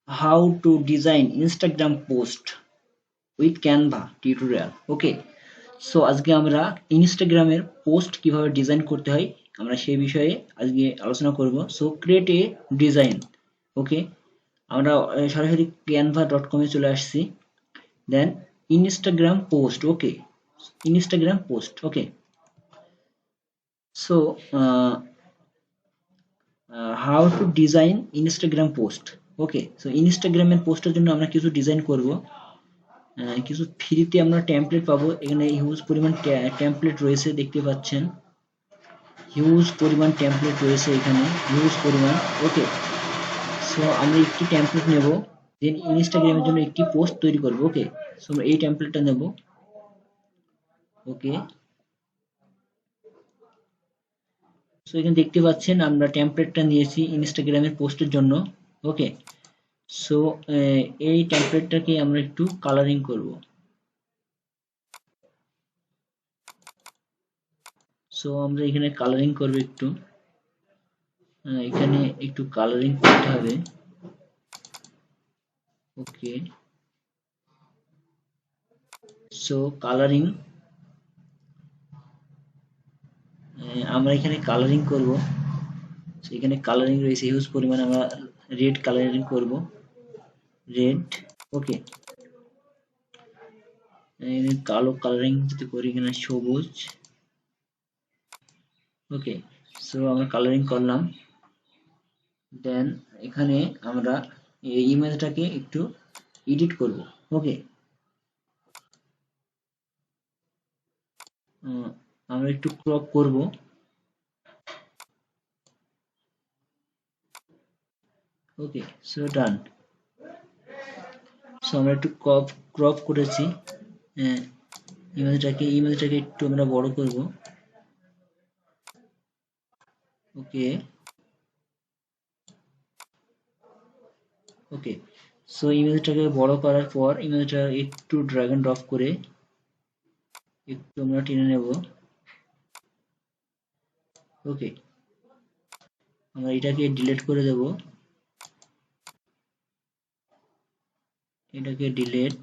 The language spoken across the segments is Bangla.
how to design Instagram post with Canva tutorial. Okay, so আজকে আমরা ইনস্টাগ্রামের পোস্ট কিভাবে ডিজাইন করতে হয় আমরা সেই বিষয়ে আজকে আলোচনা করব। So create a design. Okay, আমরা সরাসরি canva.com এ চলে আসছি। Then Instagram post. Okay, Instagram post. Okay, so how to design Instagram post. Okay, so ইনস্টাগ্রামের পোস্টের জন্য আমরা কিছু ডিজাইন করব। কিছু ফ্রিতে আমরা টেমপ্লেট পাবো। এখানে হিউজ পরিমাণ টেমপ্লেট রয়েছে, দেখতে পাচ্ছেন হিউজ পরিমাণ টেমপ্লেট রয়েছে এখানে, হিউজ পরিমাণ। ওকে, সো আমরা একটি টেমপ্লেট নেব, দেন ইনস্টাগ্রামের জন্য একটি পোস্ট তৈরি করব। ওকে, সো আমরা এই টেমপ্লেটটা নেব। ওকে, সো এখানে দেখতে পাচ্ছেন আমরা টেমপ্লেটটা নিয়েছি ইনস্টাগ্রামের পোস্টের জন্য। ওকে, সো এই টেমপ্লেটটাকে আমরা একটু কালারিং করব। সো আমরা এখানে কালারিং করব একটু, এখানে একটু কালারিং করতে হবে। ওকে, সো কালারিং, আমরা এখানে কালারিং করব। এখানে কালারিং রয়েছে হিউজ পরিমাণ, আমরা রেড কালারিং করব, রেড। ওকে, কালো কালারিং যদি করি এখানে সবুজ। ওকে, সো আমরা কালারিং করলাম। দেন এখানে আমরা এই ইমেজটাকে একটু এডিট করব। ওকে, আমরা একটু ক্রপ করব। ওকে, সো ডান। সো আমরা একটু ক্রপ করেছি ইমেজটাকে একটু আমরা বড় করব। ওকে, ওকে, সো ইমেজটাকে বড় করার পর ইমেজটা একটু ড্র্যাগ এন্ড ড্রপ করে একটু আমরা টেনে নেব। ওকে, আমরা এটাকে ডিলিট করে দেব, এটাকে ডিলিট।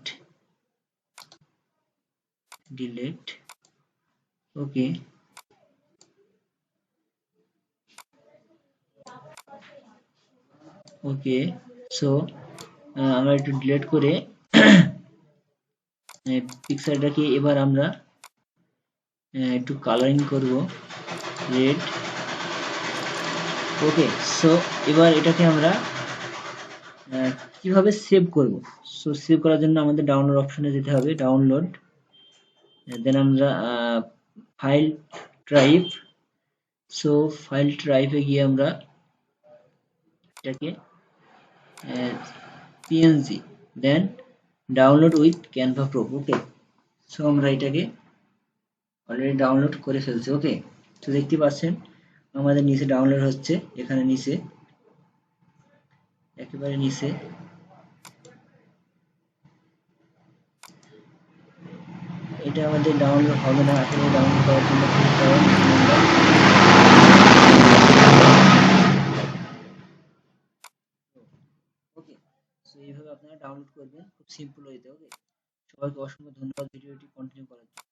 ওকে, ওকে, সো আমরা একটু ডিলিট করে পিকচারটাকে এবার আমরা একটু কালারিং করব, রেড। ওকে, সো এবার এটাকে আমরা কিভাবে সেভ করব। সো সেভ করার জন্য আমাদের ডাউনলোড অপশনে যেতে হবে, ডাউনলোড। দেন আমরা ফাইল ড্রাইভ। সো ফাইল ড্রাইভে গিয়ে আমরা এটাকে PNG, then download with Canva pro. Okay, so আমরা এটাকে অলরেডি ডাউনলোড করে ফেলছি। ওকে, তো দেখতে পাচ্ছেন আমাদের নিচে ডাউনলোড হচ্ছে, এখানে নিচে একেবারে নিচে। এটা আমাদের ডাউনলোড হবে না, আসলে ডাউনলোড করার জন্য ওকে, সো এইভাবে আপনারা ডাউনলোড করবেন খুব সিম্পল ওয়েতে। ওকে, সবাইকে অসংখ্য ধন্যবাদ ভিডিওটি কন্টিনিউ করার জন্য।